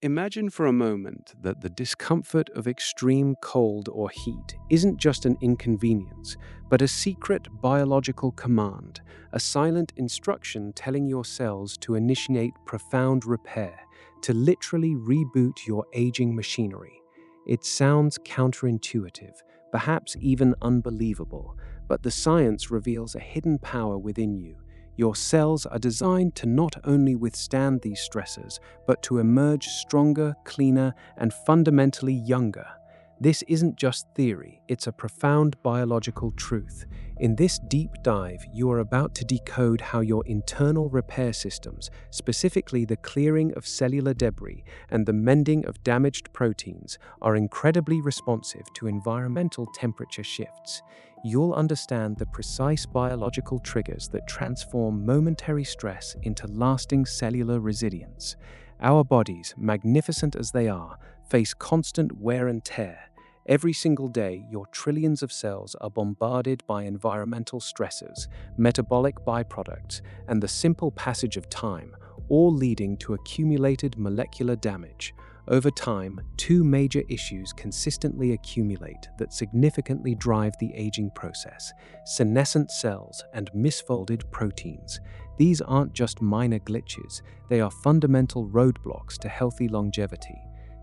Imagine for a moment that the discomfort of extreme cold or heat isn't just an inconvenience, but a secret biological command, a silent instruction telling your cells to initiate profound repair, to literally reboot your aging machinery. It sounds counterintuitive, perhaps even unbelievable, but the science reveals a hidden power within you. Your cells are designed to not only withstand these stressors, but to emerge stronger, cleaner, and fundamentally younger. This isn't just theory, it's a profound biological truth. In this deep dive, you are about to decode how your internal repair systems, specifically the clearing of cellular debris and the mending of damaged proteins, are incredibly responsive to environmental temperature shifts. You'll understand the precise biological triggers that transform momentary stress into lasting cellular resilience. Our bodies, magnificent as they are, face constant wear and tear. Every single day, your trillions of cells are bombarded by environmental stressors, metabolic byproducts, and the simple passage of time, all leading to accumulated molecular damage. Over time, two major issues consistently accumulate that significantly drive the aging process: senescent cells and misfolded proteins. These aren't just minor glitches, they are fundamental roadblocks to healthy longevity.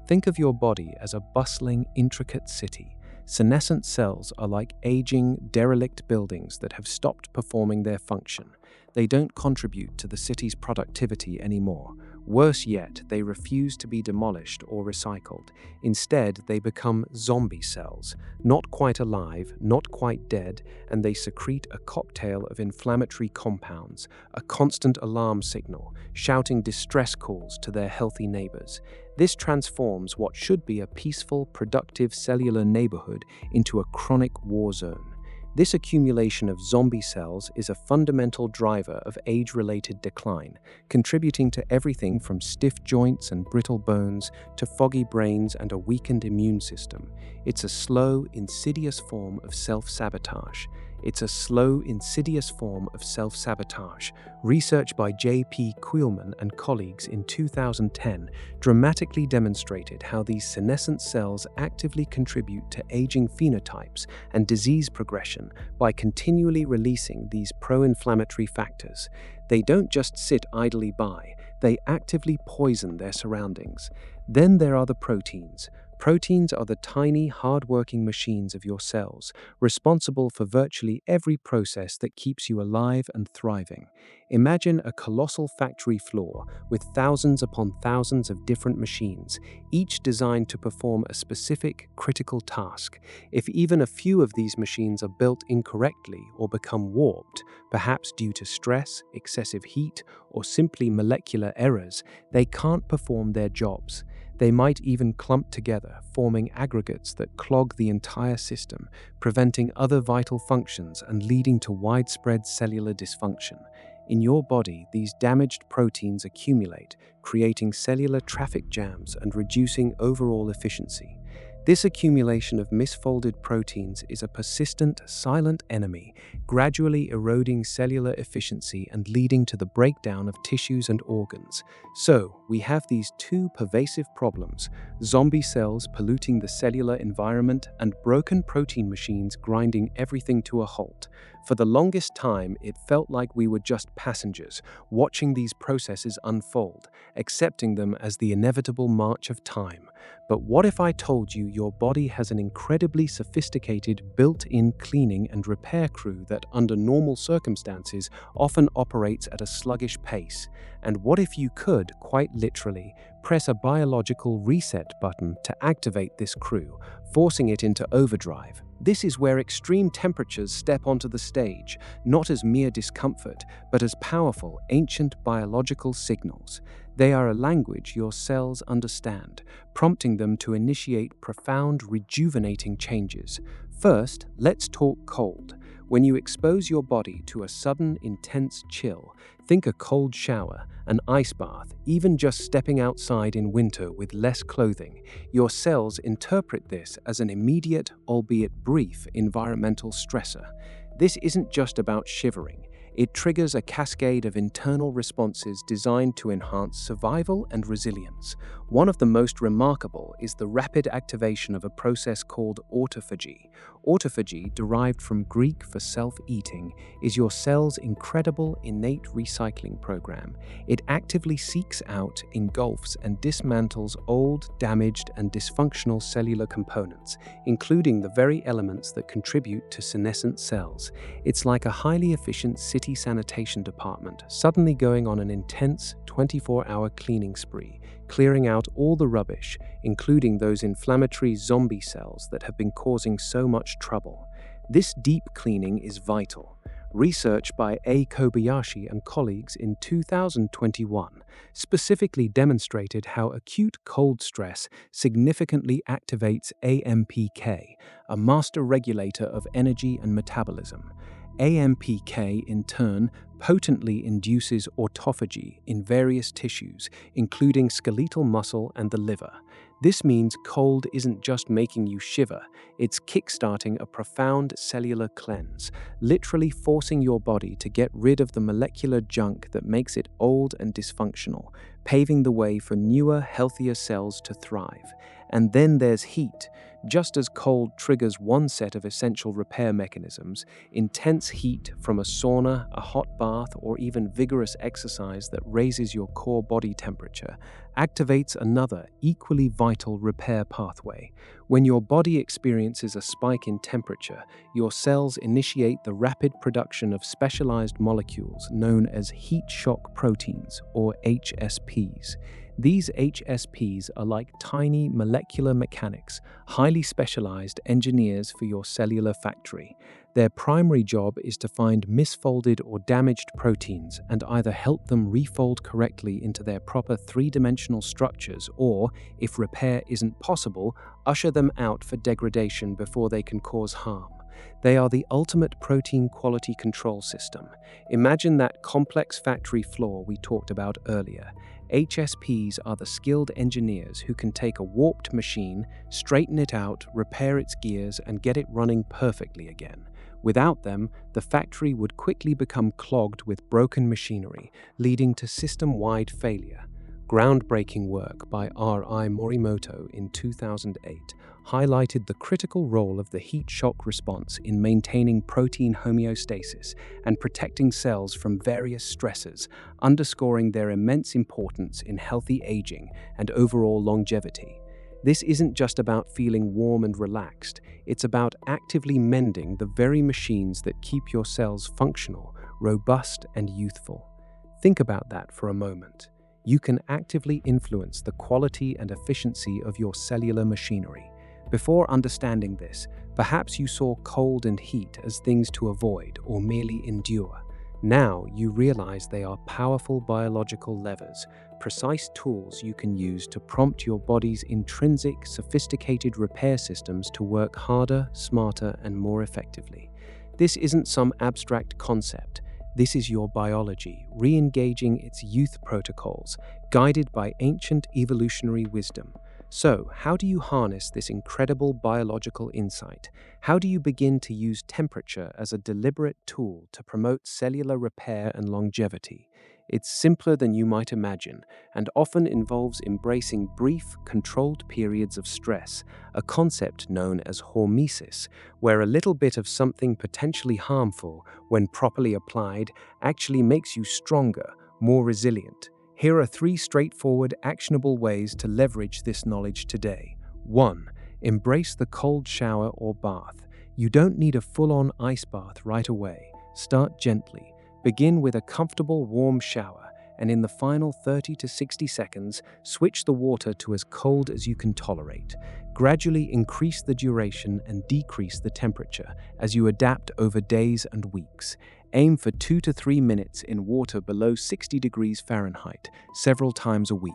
Think of your body as a bustling, intricate city. Senescent cells are like aging, derelict buildings that have stopped performing their function. They don't contribute to the city's productivity anymore. Worse yet, they refuse to be demolished or recycled. Instead, they become zombie cells, not quite alive, not quite dead, and they secrete a cocktail of inflammatory compounds, a constant alarm signal, shouting distress calls to their healthy neighbors. This transforms what should be a peaceful, productive cellular neighborhood into a chronic war zone. This accumulation of zombie cells is a fundamental driver of age-related decline, contributing to everything from stiff joints and brittle bones to foggy brains and a weakened immune system. It's a slow, insidious form of self-sabotage. Research by J.P. Kuhlman and colleagues in 2010 dramatically demonstrated how these senescent cells actively contribute to aging phenotypes and disease progression by continually releasing these pro-inflammatory factors. They don't just sit idly by, they actively poison their surroundings. Then there are the proteins. Proteins are the tiny, hard-working machines of your cells, responsible for virtually every process that keeps you alive and thriving. Imagine a colossal factory floor with thousands upon thousands of different machines, each designed to perform a specific, critical task. If even a few of these machines are built incorrectly or become warped, perhaps due to stress, excessive heat, or simply molecular errors, they can't perform their jobs. They might even clump together, forming aggregates that clog the entire system, preventing other vital functions and leading to widespread cellular dysfunction. In your body, these damaged proteins accumulate, creating cellular traffic jams and reducing overall efficiency. This accumulation of misfolded proteins is a persistent, silent enemy, gradually eroding cellular efficiency and leading to the breakdown of tissues and organs. So, we have these two pervasive problems: zombie cells polluting the cellular environment and broken protein machines grinding everything to a halt. For the longest time, it felt like we were just passengers, watching these processes unfold, accepting them as the inevitable march of time. But what if I told you your body has an incredibly sophisticated built-in cleaning and repair crew that, under normal circumstances, often operates at a sluggish pace? And what if you could, quite literally, press a biological reset button to activate this crew, forcing it into overdrive? This is where extreme temperatures step onto the stage, not as mere discomfort, but as powerful, ancient biological signals. They are a language your cells understand, prompting them to initiate profound, rejuvenating changes. First, let's talk cold. When you expose your body to a sudden, intense chill, think a cold shower, an ice bath, even just stepping outside in winter with less clothing, your cells interpret this as an immediate, albeit brief, environmental stressor. This isn't just about shivering. It triggers a cascade of internal responses designed to enhance survival and resilience. One of the most remarkable is the rapid activation of a process called autophagy. Autophagy, derived from Greek for self-eating, is your cell's incredible innate recycling program. It actively seeks out, engulfs, and dismantles old, damaged, and dysfunctional cellular components, including the very elements that contribute to senescent cells. It's like a highly efficient city sanitation department suddenly going on an intense 24-hour cleaning spree, clearing out all the rubbish, including those inflammatory zombie cells that have been causing so much trouble. This deep cleaning is vital. Research by A. Kobayashi and colleagues in 2021 specifically demonstrated how acute cold stress significantly activates AMPK, a master regulator of energy and metabolism. AMPK, in turn, potently induces autophagy in various tissues, including skeletal muscle and the liver. This means cold isn't just making you shiver, it's kickstarting a profound cellular cleanse, literally forcing your body to get rid of the molecular junk that makes it old and dysfunctional, paving the way for newer, healthier cells to thrive. And then there's heat. Just as cold triggers one set of essential repair mechanisms, intense heat from a sauna, a hot bath, or even vigorous exercise that raises your core body temperature activates another, equally vital repair pathway. When your body experiences a spike in temperature, your cells initiate the rapid production of specialized molecules known as heat shock proteins, or HSPs. These HSPs are like tiny molecular mechanics, highly specialized engineers for your cellular factory. Their primary job is to find misfolded or damaged proteins and either help them refold correctly into their proper three-dimensional structures or, if repair isn't possible, usher them out for degradation before they can cause harm. They are the ultimate protein quality control system. Imagine that complex factory floor we talked about earlier. HSPs are the skilled engineers who can take a warped machine, straighten it out, repair its gears, and get it running perfectly again. Without them, the factory would quickly become clogged with broken machinery, leading to system-wide failure. Groundbreaking work by R.I. Morimoto in 2008 highlighted the critical role of the heat shock response in maintaining protein homeostasis and protecting cells from various stressors, underscoring their immense importance in healthy aging and overall longevity. This isn't just about feeling warm and relaxed, it's about actively mending the very machines that keep your cells functional, robust, and youthful. Think about that for a moment. You can actively influence the quality and efficiency of your cellular machinery. Before understanding this, perhaps you saw cold and heat as things to avoid or merely endure. Now you realize they are powerful biological levers, precise tools you can use to prompt your body's intrinsic, sophisticated repair systems to work harder, smarter, and more effectively. This isn't some abstract concept. This is your biology, re-engaging its youth protocols, guided by ancient evolutionary wisdom. So, how do you harness this incredible biological insight? How do you begin to use temperature as a deliberate tool to promote cellular repair and longevity? It's simpler than you might imagine, and often involves embracing brief, controlled periods of stress, a concept known as hormesis, where a little bit of something potentially harmful, when properly applied, actually makes you stronger, more resilient. Here are 3 straightforward, actionable ways to leverage this knowledge today. 1. Embrace the cold shower or bath. You don't need a full-on ice bath right away. Start gently. Begin with a comfortable warm shower, and in the final 30 to 60 seconds, switch the water to as cold as you can tolerate. Gradually increase the duration and decrease the temperature as you adapt over days and weeks. Aim for 2 to 3 minutes in water below 60 degrees Fahrenheit, several times a week.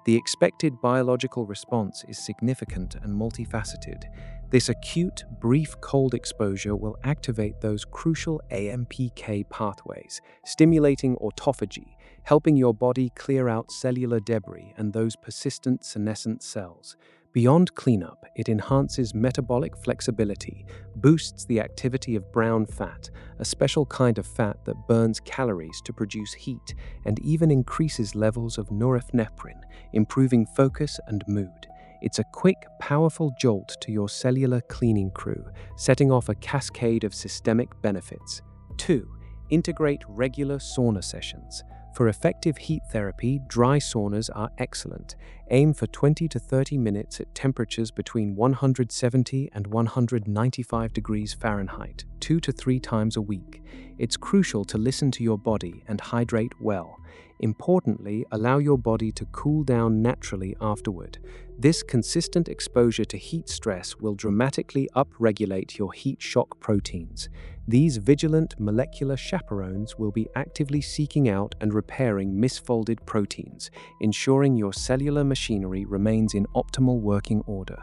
The expected biological response is significant and multifaceted. This acute, brief cold exposure will activate those crucial AMPK pathways, stimulating autophagy, helping your body clear out cellular debris and those persistent senescent cells. Beyond cleanup, it enhances metabolic flexibility, boosts the activity of brown fat, a special kind of fat that burns calories to produce heat, and even increases levels of norepinephrine, improving focus and mood. It's a quick, powerful jolt to your cellular cleaning crew, setting off a cascade of systemic benefits. 2. Integrate regular sauna sessions. For effective heat therapy, dry saunas are excellent. Aim for 20 to 30 minutes at temperatures between 170 and 195 degrees Fahrenheit, 2 to 3 times a week. It's crucial to listen to your body and hydrate well. Importantly, allow your body to cool down naturally afterward. This consistent exposure to heat stress will dramatically upregulate your heat shock proteins. These vigilant molecular chaperones will be actively seeking out and repairing misfolded proteins, ensuring your cellular machinery remains in optimal working order.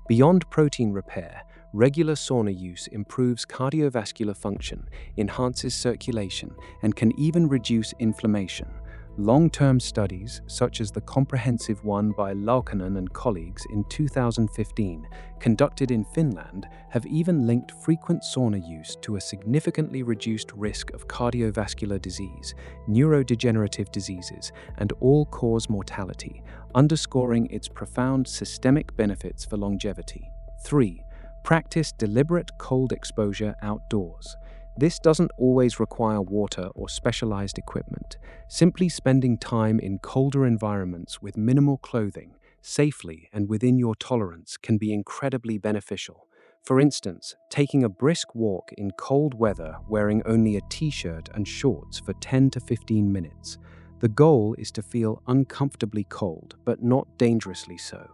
Beyond protein repair, regular sauna use improves cardiovascular function, enhances circulation, and can even reduce inflammation. Long-term studies, such as the comprehensive one by Laukkanen and colleagues in 2015, conducted in Finland, have even linked frequent sauna use to a significantly reduced risk of cardiovascular disease, neurodegenerative diseases, and all-cause mortality, underscoring its profound systemic benefits for longevity. 3. Practice deliberate cold exposure outdoors. This doesn't always require water or specialized equipment. Simply spending time in colder environments with minimal clothing, safely and within your tolerance, can be incredibly beneficial. For instance, taking a brisk walk in cold weather wearing only a t-shirt and shorts for 10 to 15 minutes. The goal is to feel uncomfortably cold, but not dangerously so.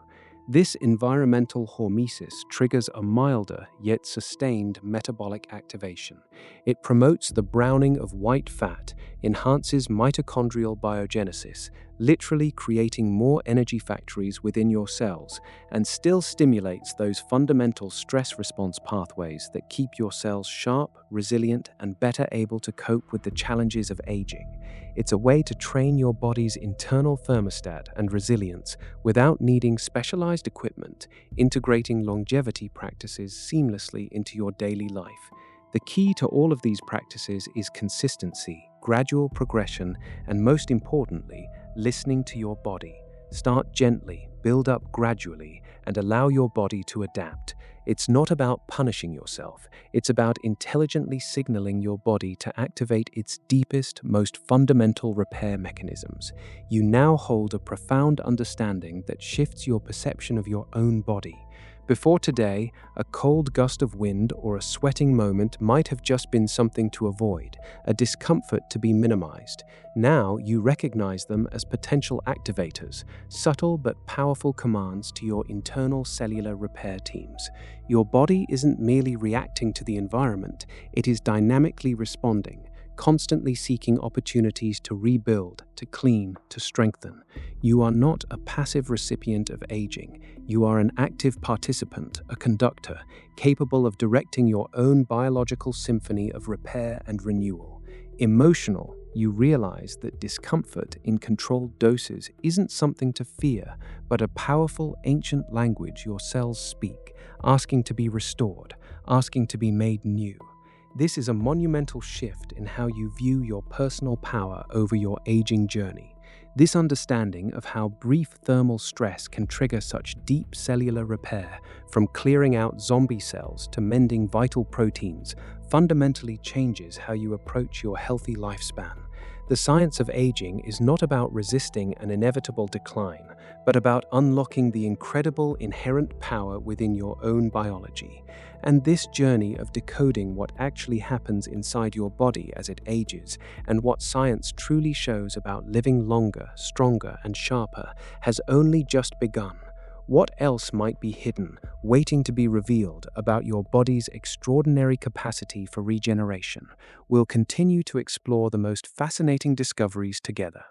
This environmental hormesis triggers a milder yet sustained metabolic activation. It promotes the browning of white fat, enhances mitochondrial biogenesis, literally creating more energy factories within your cells, and still stimulates those fundamental stress response pathways that keep your cells sharp, resilient, and better able to cope with the challenges of aging. It's a way to train your body's internal thermostat and resilience without needing specialized equipment, integrating longevity practices seamlessly into your daily life. The key to all of these practices is consistency, gradual progression, and most importantly, listening to your body. Start gently, build up gradually, and allow your body to adapt. It's not about punishing yourself. It's about intelligently signaling your body to activate its deepest, most fundamental repair mechanisms. You now hold a profound understanding that shifts your perception of your own body. Before today, a cold gust of wind or a sweating moment might have just been something to avoid, a discomfort to be minimized. Now you recognize them as potential activators, subtle but powerful commands to your internal cellular repair teams. Your body isn't merely reacting to the environment, it is dynamically responding, constantly seeking opportunities to rebuild, to clean, to strengthen. You are not a passive recipient of aging. You are an active participant, a conductor, capable of directing your own biological symphony of repair and renewal. Emotional, you realize that discomfort in controlled doses isn't something to fear, but a powerful ancient language your cells speak, asking to be restored, asking to be made new. This is a monumental shift in how you view your personal power over your aging journey. This understanding of how brief thermal stress can trigger such deep cellular repair, from clearing out zombie cells to mending vital proteins, fundamentally changes how you approach your healthy lifespan. The science of aging is not about resisting an inevitable decline, but about unlocking the incredible inherent power within your own biology. And this journey of decoding what actually happens inside your body as it ages, and what science truly shows about living longer, stronger, and sharper, has only just begun. What else might be hidden, waiting to be revealed about your body's extraordinary capacity for regeneration? We'll continue to explore the most fascinating discoveries together.